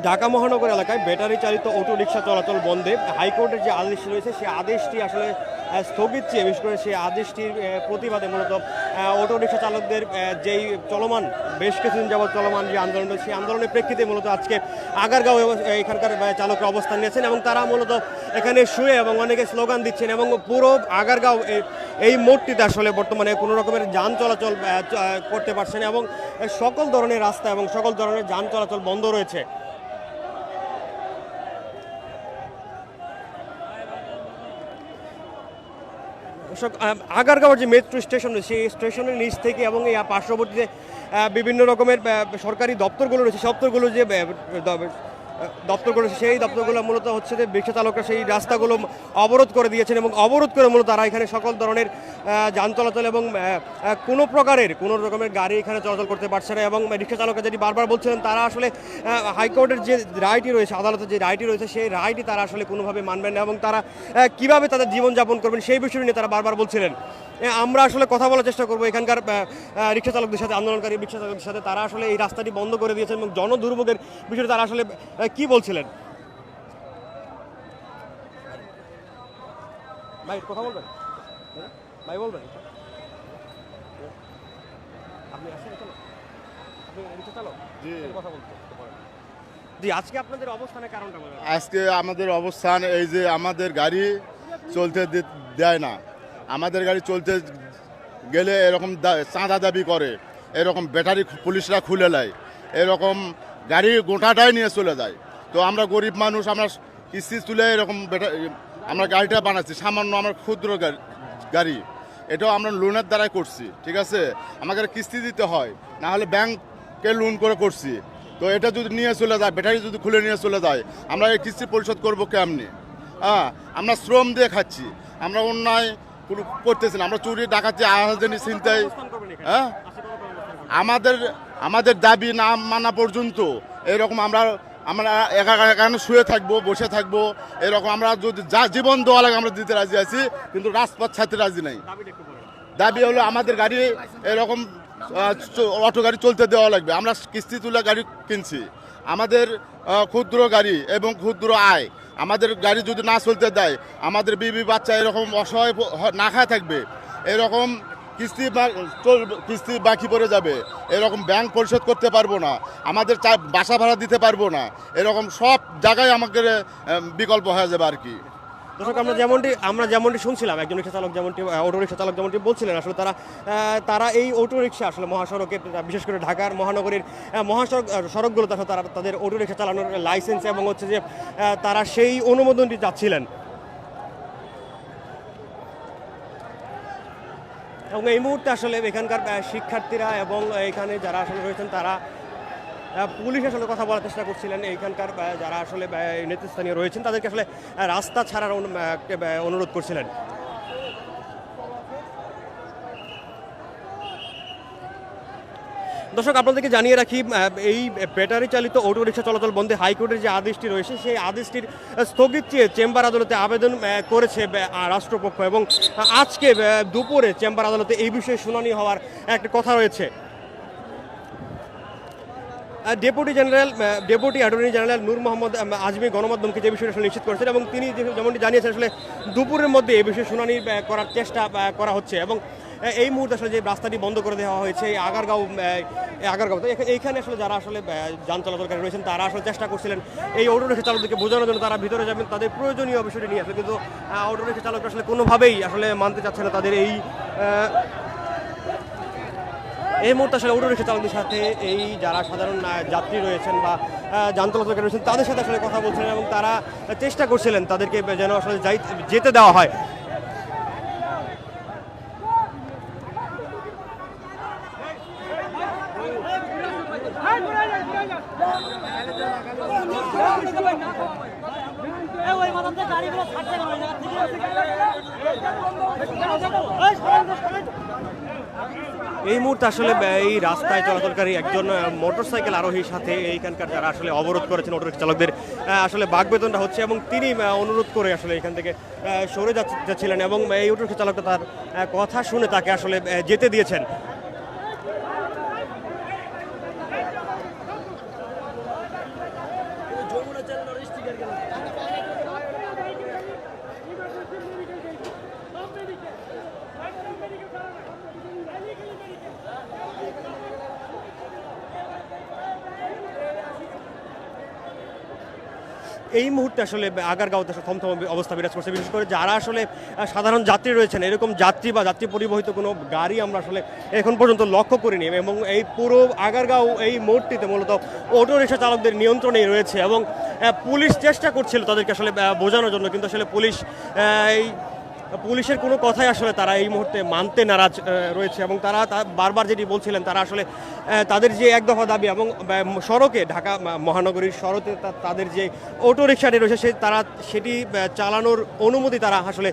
ঢাকা মহানগর এলাকায় ব্যাটারি চালিত অটোরিকশা চলাচল বন্ধে হাইকোর্টের যে আদেশ রয়েছে সেই আদেশটি আসলে স্থগিত চেয়ে, বিশেষ করে সেই আদেশটির প্রতিবাদে মূলত অটোরিকশা চালকদের যেই চলমান বেশ কিছুদিন যাবৎ চলমান যে আন্দোলন, সেই আন্দোলনের প্রেক্ষিতে মূলত আজকে আগারগাঁও এখানকার চালকরা অবস্থান নিয়েছেন এবং তারা মূলত এখানে শুয়ে এবং অনেকে স্লোগান দিচ্ছেন এবং পুরো আগারগাঁও এই মোড়টিতে আসলে বর্তমানে কোনো রকমের যান চলাচল করতে পারছে না এবং সকল ধরনের রাস্তা এবং সকল ধরনের যান চলাচল বন্ধ রয়েছে। আগারগাঁওয়ের যে মেট্রো স্টেশন সেই স্টেশনের নিচ থেকে এবং এই পার্শ্ববর্তীতে বিভিন্ন রকমের সরকারি দপ্তরগুলো রয়েছে, দপ্তরগুলো যে দপ্তরগুলো সেই দপ্তরগুলো মূলত হচ্ছে যে রিক্সা চালকরা সেই রাস্তাগুলো অবরোধ করে দিয়েছেন এবং অবরোধ করে মূলত তারা এখানে সকল ধরনের যান চলাচল এবং কোনো রকমের গাড়ি এখানে চলাচল করতে পারছে না এবং রিক্সা চালকরা যেটি বারবার বলছিলেন তারা আসলে হাইকোর্টের যে রায়টি রয়েছে, আদালতের যে রায়টি রয়েছে সেই রায়টি তারা আসলে কোনোভাবে মানবেন না এবং তারা কিভাবে তাদের জীবনযাপন করবেন সেই বিষয় নিয়ে তারা বারবার বলছিলেন। আমরা আসলে কথা বলার চেষ্টা করবো এখানকার রিক্সা চালকদের সাথে, আন্দোলনকারী রিক্সা চালকদের সাথে। তারা আসলে এই রাস্তাটি বন্ধ করে দিয়েছেন এবং জনদুর্ভোগের বিষয়ে তারা আসলে কি বলছিলেন। ভাই কথা বলবেন, ভাই বলবেন, আপনি আসেন, আপনি রিক্সা চালক, কথা বলতে জি। আজকে আপনাদের অবস্থানের কারণটা বলবেন। আজকে আমাদের অবস্থান এই যে আমাদের গাড়ি চলতে দেয় না, আমাদের গাড়ি চলতে গেলে এরকম চাঁদা দাবি করে, এরকম ব্যাটারি পুলিশরা খুলে নেয়, এরকম গাড়ি গোটাটাই নিয়ে চলে যায়। তো আমরা গরিব মানুষ, আমরা কিস্তি তুলে এরকম আমরা গাড়িটা বানাচ্ছি, সামান্য আমার ক্ষুদ্র গাড়ি, এটাও আমরা লোনের দ্বারাই করছি, ঠিক আছে। আমাকে কিস্তি দিতে হয়, না হলে ব্যাংকে লোন করে করছি। তো এটা যদি নিয়ে চলে যায়, ব্যাটারি যদি খুলে নিয়ে চলে যায়, আমরা এই কিস্তি পরিশোধ করবো কেমনি? হ্যাঁ, আমরা শ্রম দিয়ে খাচ্ছি, আমরা অন্যায় করতেছি না, আমরা চুরি ডাকাতি আহাজানি চিন্তায়। হ্যাঁ, আমাদের দাবি না মানা পর্যন্ত এরকম আমরা এখানে শুয়ে থাকবো, বসে থাকবো, এরকম আমরা যদি যা জীবন দেওয়া লাগে আমরা দিতে রাজি আছি, কিন্তু রাজপথ ছাড়তে রাজি নাই। দাবি হলো আমাদের গাড়ি এরকম অটো গাড়ি চলতে দেওয়া লাগবে। আমরা কিস্তি তুলে গাড়ি কিনছি, আমাদের ক্ষুদ্র গাড়ি এবং ক্ষুদ্র আয়, আমাদের গাড়ি যদি না চলতে দেয়, আমাদের বিবি বাচ্চা এরকম অসহায় না খায় থাকবে, এরকম কিস্তি বাকি পড়ে যাবে, এরকম ব্যাংক পরিশোধ করতে পারবো না, আমাদের বাসা ভাড়া দিতে পারবো না, এরকম সব জায়গায় আমাদের বিকল্প হয়ে যাবে আর কি। দর্শক, আমরা যেমনটি শুনছিলাম, একজন রিক্সা চালক অটোরিক্সা চালক যেমনটি বলছিলেন, আসলে তারা এই অটোরিক্সা আসলে মহাসড়কে, বিশেষ করে ঢাকার মহানগরীর সড়কগুলোতে আসলে তারা তাদের অটোরিক্সা চালানোর লাইসেন্স এবং হচ্ছে যে তারা সেই অনুমোদনটি চাচ্ছিলেন। এবং এই মুহূর্তে আসলে এখানকার শিক্ষার্থীরা এবং এখানে যারা আসলে রয়েছেন তারা পুলিশ আসলে কথা বলার চেষ্টা করছিলেন। এইখানকার যারা আসলে নেতৃস্থানীয় রয়েছেন তাদেরকে আসলে রাস্তা ছাড়ার অনুরোধ করছিলেন। দর্শক, আপনাদেরকে জানিয়ে রাখি, এই ব্যাটারি চালিত অটোরিকশা চলাচল বন্ধে হাইকোর্টের যে আদেশটি রয়েছে সেই আদেশটির স্থগিত চেয়ে চেম্বার আদালতে আবেদন করেছে রাষ্ট্রপক্ষ এবং আজকে দুপুরে চেম্বার আদালতে এই বিষয়ে শুনানি হওয়ার একটা কথা রয়েছে। ডেপুটি অ্যাটর্নি জেনারেল নূর মোহাম্মদ আজমি গণমাধ্যমকে যে বিষয়টা আসলে নিশ্চিত করেছেন এবং তিনি যেমনটি জানিয়েছেন আসলে দুপুরের মধ্যে এই বিষয়ে শুনানি করার চেষ্টা করা হচ্ছে এবং এই মুহূর্তে আসলে যে রাস্তাটি বন্ধ করে দেওয়া হয়েছে আগারগাঁও এইখানে আসলে যারা আসলে যান চলাচলকারী রয়েছেন তারা আসলে চেষ্টা করছিলেন এই অটোরিকশা চালকদেরকে বোঝানোর জন্য তারা ভিতরে যাবেন, তাদের প্রয়োজনীয় বিষয়টি নিয়ে আসলে, কিন্তু অটোরিকশা চালকরা আসলে কোনোভাবেই আসলে মানতে চাচ্ছে না তাদের এই মুহূর্তে আসলে অটোরিকশা চালকদের সাথে এই যারা সাধারণ যাত্রী রয়েছেন বা যান চলাচলকারী রয়েছেন তাদের সাথে আসলে কথা বলছিলেন এবং তারা চেষ্টা করছিলেন তাদেরকে যেন আসলে যেতে দেওয়া হয়। এই মুহূর্তে আসলে এই রাস্তায় চলাচলকারী একজন মোটরসাইকেল আরোহীর সাথে এইখানকার যারা আসলে অবরোধ করেছেন অটোরিকশা চালকদের আসলে বাগবেদনটা হচ্ছে এবং তিনি অনুরোধ করে আসলে এখান থেকে সরে যাচ্ছিলেন এবং এই অটোরিকশা চালকটা তার কথা শুনে তাকে আসলে যেতে দিয়েছেন। এই মুহূর্তে আসলে আগারগাঁওতে থমথম অবস্থা বিরাজ করছে, বিশেষ করে যারা আসলে সাধারণ যাত্রী রয়েছেন, এরকম যাত্রী বা যাত্রী পরিবহিত কোনো গাড়ি আমরা আসলে এখন পর্যন্ত লক্ষ্য করিনি। এবং এই পুরো আগারগাঁও এই মোড়টিতে মূলত অটো রিক্সা চালকদের নিয়ন্ত্রণেই রয়েছে এবং পুলিশ চেষ্টা করছিল তাদেরকে আসলে বোঝানোর জন্য, কিন্তু আসলে এই পুলিশের কোনো কথাই আসলে তারা এই মুহূর্তে মানতে নারাজ রয়েছে। এবং তারা বারবার যেটি বলছিলেন, তারা আসলে তাদের যে এক দফা দাবি এবং সড়কে ঢাকা মহানগরীর সড়কে তাদের যে অটো রিক্সাটি রয়েছে তারা সেটি চালানোর অনুমতি তারা আসলে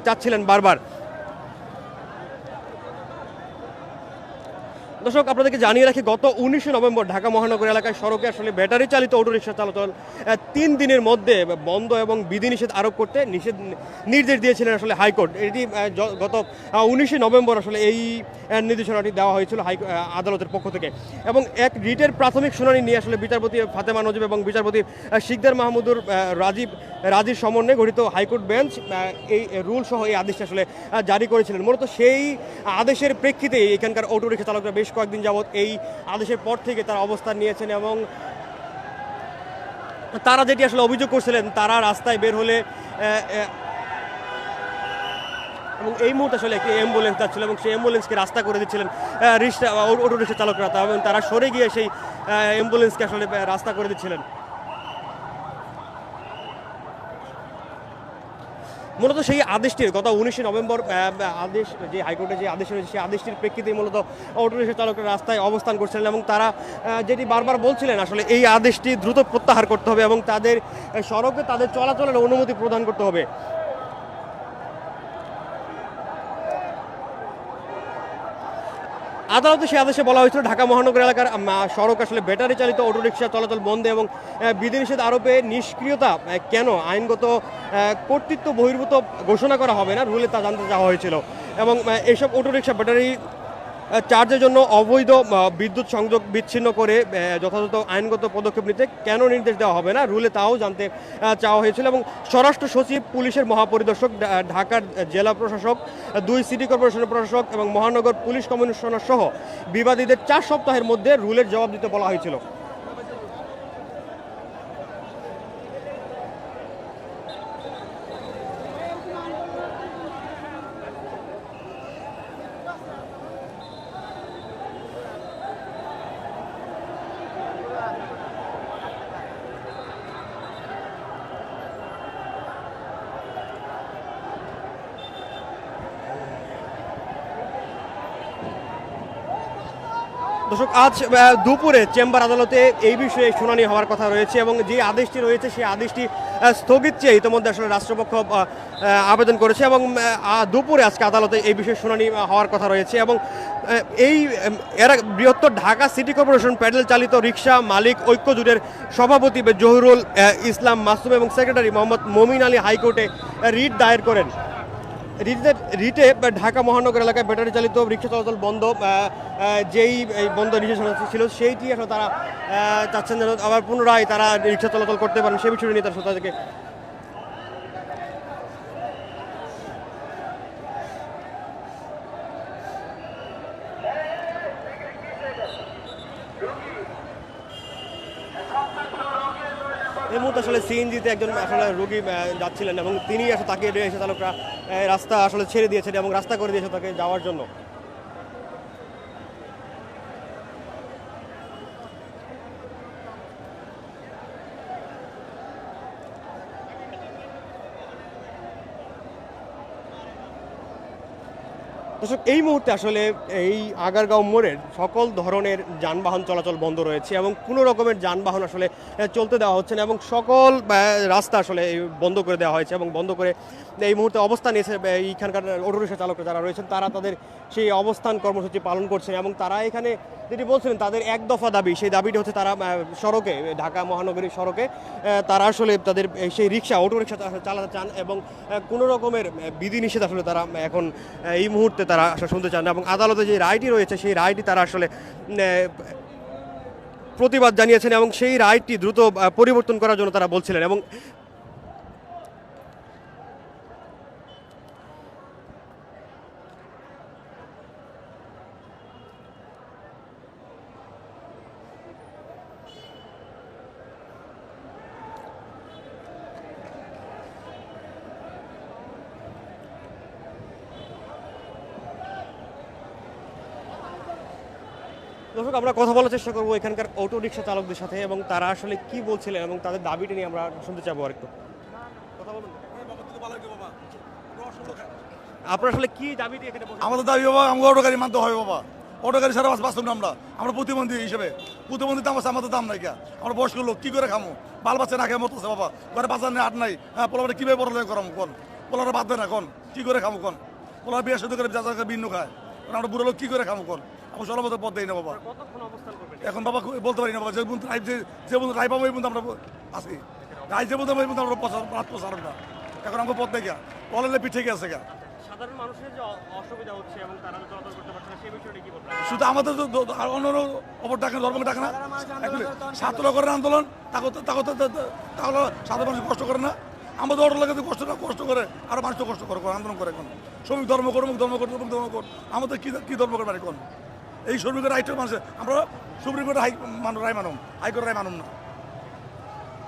চাচ্ছিলেন বারবার। দর্শক, আপনাদেরকে জানিয়ে রাখি, গত 19 নভেম্বর ঢাকা মহানগর এলাকায় সড়কে আসলে ব্যাটারি চালিত অটোরিকশা চলাচল 3 দিনের মধ্যে বন্ধ এবং বিধিনিষেধ আরোপ করতে নির্দেশ দিয়েছিলেন আসলে হাইকোর্ট। এটি গত 19 নভেম্বর আসলে এই নির্দেশনাটি দেওয়া হয়েছিল আদালতের পক্ষ থেকে। এবং এক রিটের প্রাথমিক শুনানি নিয়ে আসলে বিচারপতি ফাতেমা নজিব এবং বিচারপতি শিকদার মাহমুদুর রাজির সমন্বয়ে গঠিত হাইকোর্ট বেঞ্চ এই রুল সহ এই আদেশটি আসলে জারি করেছিলেন। মূলত সেই আদেশের প্রেক্ষিতে এখানকার অটোরিকশা চালকরা বেশ কয়েকদিন যাবৎ এই আদেশের পর থেকে তারা অবস্থান নিয়েছেন এবং তারা যেটি আসলে অভিযোগ করছিলেন, তারা রাস্তায় বের হলে এবং এই মুহূর্তে আসলে একটি অ্যাম্বুলেন্স যাচ্ছিল এবং সেই অ্যাম্বুলেন্সকে রাস্তা করে দিচ্ছিলেন অটোরিকশা চালকরা, এবং তারা সরে গিয়ে সেই অ্যাম্বুলেন্সকে আসলে রাস্তা করে দিচ্ছিলেন। মূলত সেই আদেশটির গত 19 নভেম্বর আদেশ, যে হাইকোর্টের যে আদেশ রয়েছে সেই আদেশটির প্রেক্ষিতে মূলত অটোরিকশা চালকরা রাস্তায় অবস্থান করছিলেন এবং তারা যেটি বারবার বলছিলেন আসলে এই আদেশটি দ্রুত প্রত্যাহার করতে হবে এবং তাদের সড়কে তাদের চলাচলের অনুমতি প্রদান করতে হবে। আদালতে সেই আদেশে বলা হয়েছিল ঢাকা মহানগর এলাকার সড়ক আসলে ব্যাটারি চালিত অটোরিকশা চলাচল বন্ধে এবং বিধিনিষেধ আরোপে নিষ্ক্রিয়তা কেন আইনগত কর্তৃত্ব বহির্ভূত ঘোষণা করা হবে না, রুলে তা জানতে চাওয়া হয়েছিল। এবং এইসব অটোরিকশা ব্যাটারি চার্জের জন্য অবৈধ বিদ্যুৎ সংযোগ বিচ্ছিন্ন করে যথাযথ আইনগত পদক্ষেপ নিতে কেন নির্দেশ দেওয়া হবে না, রুলে তাও জানতে চাওয়া হয়েছিল। এবং স্বরাষ্ট্র সচিব, পুলিশের মহাপরিদর্শক, ঢাকার জেলা প্রশাসক, 2 সিটি কর্পোরেশনের প্রশাসক এবং মহানগর পুলিশ কমিশনার সহ বিবাদীদের 4 সপ্তাহের মধ্যে রুলের জবাব দিতে বলা হয়েছিল। দর্শক, আজ দুপুরে চেম্বার আদালতে এই বিষয়ে শুনানি হওয়ার কথা রয়েছে এবং যে আদেশটি রয়েছে সেই আদেশটি স্থগিত চেয়ে ইতিমধ্যে আসলে রাষ্ট্রপক্ষ আবেদন করেছে এবং দুপুরে আজকে আদালতে এই বিষয়ে শুনানি হওয়ার কথা রয়েছে। এবং এরা বৃহত্তর ঢাকা সিটি কর্পোরেশন প্যাডেল চালিত রিক্সা মালিক ঐক্য জোটের সভাপতি জহিরুল ইসলাম মাসুম এবং সেক্রেটারি মোহাম্মদ মমিন আলী হাইকোর্টে রিট দায়ের করেন। রিটে ঢাকা মহানগর এলাকায় ব্যাটারি চালিত রিক্সা চলাচল বন্ধ, যেই বন্ধ নির্দেশনা ছিল সেইটি আসলে তারা চাচ্ছেন যেন আবার পুনরায় তারা রিক্সা চলাচল করতে পারেন, সে বিষয়টি নিয়ে তারা তাদেরকে এই মুহূর্তে আসলে সিএনজিতে একজন আসলে রোগী যাচ্ছিলেন এবং তিনি আসলে তাকে রিক্সা চালকরা রাস্তা আসলে ছেড়ে দিয়েছেন এবং রাস্তা করে দিয়েছে তাকে যাওয়ার জন্য। দর্শক, এই মুহূর্তে আসলে এই আগারগাঁও মোড়ের সকল ধরনের যানবাহন চলাচল বন্ধ রয়েছে এবং কোনো রকমের যানবাহন আসলে চলতে দেওয়া হচ্ছে না এবং সকল রাস্তা আসলে বন্ধ করে দেওয়া হয়েছে এবং বন্ধ করে এই মুহূর্তে অবস্থান নিয়েছে এইখানকার অটোরিকশা চালকরা যারা রয়েছেন, তারা তাদের সেই অবস্থান কর্মসূচি পালন করছেন এবং তারা এখানে যেটি বলছিলেন তাদের এক দফা দাবি, সেই দাবিটি হচ্ছে তারা সড়কে, ঢাকা মহানগরীর সড়কে তারা আসলে তাদের সেই রিক্সা অটোরিকশা চালাতে চান এবং কোনো রকমের বিধিনিষেধ আসলে তারা এখন এই মুহূর্তে তারা আসলে শুনতে চান না। এবং আদালতে যে রায়টি রয়েছে সেই রায়টি তারা আসলে প্রতিবাদ জানিয়েছেন এবং সেই রায়টি দ্রুত পরিবর্তন করার জন্য তারা বলছিলেন। এবং দর্শক, আমরা কথা বলার চেষ্টা করবো এখানকার অটো রিক্সা চালকদের সাথে এবং তারা আসলে কি বলছিলেন এবং তাদের দাবিটা নিয়ে আমরা শুনতে চাবো আর একটু কথা বলুন। আপনারা আসলে কি দাবি দিয়ে এখানে বসেছেন? আমাদের দাবি বাবা, আমাকে অটো গাড়ি মানতে হবে বাবা। অটো গাড়ি ছাড়া বাঁচতাম না আমরা প্রতিবন্ধী হিসেবে। প্রতিবন্ধী দাম আছে, আমাদের দাম নাই কে? আমরা বয়স্ক লোক কি করে খামো? বাল বাচ্চা না খেয়ে মরতেছে বাবা, ঘরে বাজার নেই, আট নাই। হ্যাঁ, পোলাটা কীভাবে পড়ালেখা করাম কোন? পোলাটা বাদ দেয় না কোন? কি করে খামো কোন? পোলা বিয়ে শুধু করে যাচার ভিন্ন খায়, কারণ আমরা বুড়ো লোক কি করে খামো কোন? আমার সর্বত পথ দেয় না বাবা। কতক্ষণ অবস্থান করবেন? এখন বাবা বলতে পারি না বাবা, যে বন্ধু যে বন্ধু রায় পাবো এই বন্ধু আমরা আসি, রায় যে বন্ধু এই বন্ধু আমরা রাত প্রচার না। এখন আমাকে পথ দেয় গা, পলালে পিঠে গেছে গা। সাধারণ মানুষের যে অসুবিধা হচ্ছে এবং তারা চলাচল করতে পারছে না সেই বিষয়টা কি বলবেন? শুধু আমাদের অন্য অপর ডাকে ধর্মকে ডাকে না, ছাত্র করেন আন্দোলন, তাহলে সাধারণ মানুষ কষ্ট করে না। আমাদের অটো লাগে কষ্ট করে, আরো মানুষ তো কষ্ট করে আন্দোলন করে। এখন শ্রমিক ধর্ম কর, ধর্ম কর, আমাদের কি ধর্ম করবে এখন? এই শ্রমিকের রাইটের মানুষ আমরা সুপ্রিম কোর্টে রায় মানুম, হাইকোর্টের রায় মানুম না।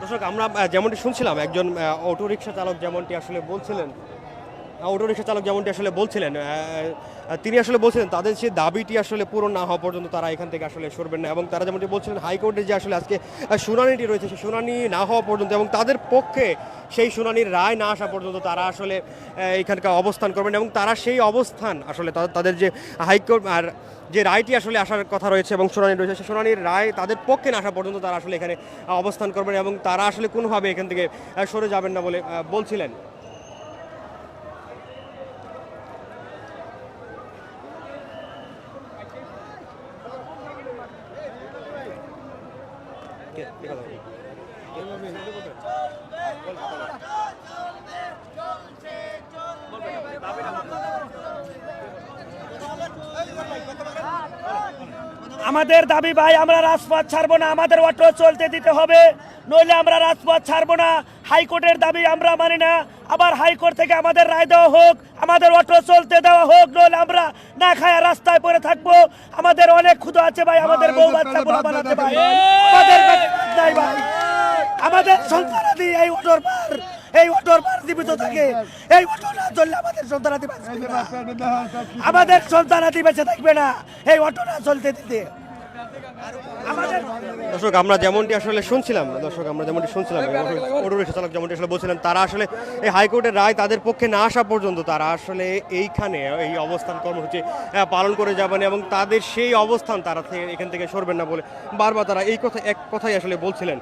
দর্শক, আমরা যেমনটি শুনছিলাম একজন অটো রিক্সা চালক যেমনটি আসলে বলছিলেন, তিনি আসলে বলছিলেন তাদের সেই দাবিটি আসলে পূরণ না হওয়া পর্যন্ত তারা এখান থেকে আসলে সরবেন না এবং তারা যেমনটি বলছিলেন হাইকোর্টে যে আসলে আজকে শুনানিটি রয়েছে সেই শুনানি না হওয়া পর্যন্ত এবং তাদের পক্ষে সেই শুনানির রায় না আসা পর্যন্ত তারা আসলে এখানকার অবস্থান করবেন এবং তারা সেই অবস্থান আসলে তাদের যে হাইকোর্ট আর যে রায়টি আসলে আসার কথা রয়েছে এবং শুনানি রয়েছে সেই শুনানির রায় তাদের পক্ষে না আসা পর্যন্ত তারা আসলে এখানে অবস্থান করবেন এবং তারা আসলে কোনোভাবে এখান থেকে সরে যাবেন না বলে বলছিলেন। আমাদের দাবি ভাই, আমরা রাজপথ ছাড়বো না, আমাদের অটো চলতে দিতে হবে, নইলে আমরা রাজপথ ছাড়বো না। হাইকোর্টের দাবি আমরা মানি না, আবার হাইকোর্ট থেকে আমাদের রায় দেওয়া হোক, আমাদের অটো চলতে দেওয়া হোক, নইলে আমরা না খায়া রাস্তায় পড়ে থাকবো। আমাদের অনেক ক্ষুধা আছে ভাই, আমাদের বউ বাচ্চা পোলা বানাতে ভাই, আমাদের নাই ভাই, আমাদের সন্তানাদি এই অটোর পার জীবিত থাকে। এই অটো না চললে আমাদের সন্তানাদি বাঁচবে না, আমাদের সন্তানাদি বেঁচে থাকবে না এই অটো না চলতে দিতে। দর্শক, আমরা যেমনটি আসলে শুনছিলাম অটো রিক্সা চালক যেমনটি আসলে বলছিলেন তারা আসলে এই হাইকোর্টের রায় তাদের পক্ষে না আসা পর্যন্ত তারা আসলে এইখানে এই অবস্থান কর্মসূচি পালন করে যাবেন এবং তাদের সেই অবস্থান তারা এখান থেকে সরবেন না বলে বারবার তারা এই কথাই আসলে বলছিলেন।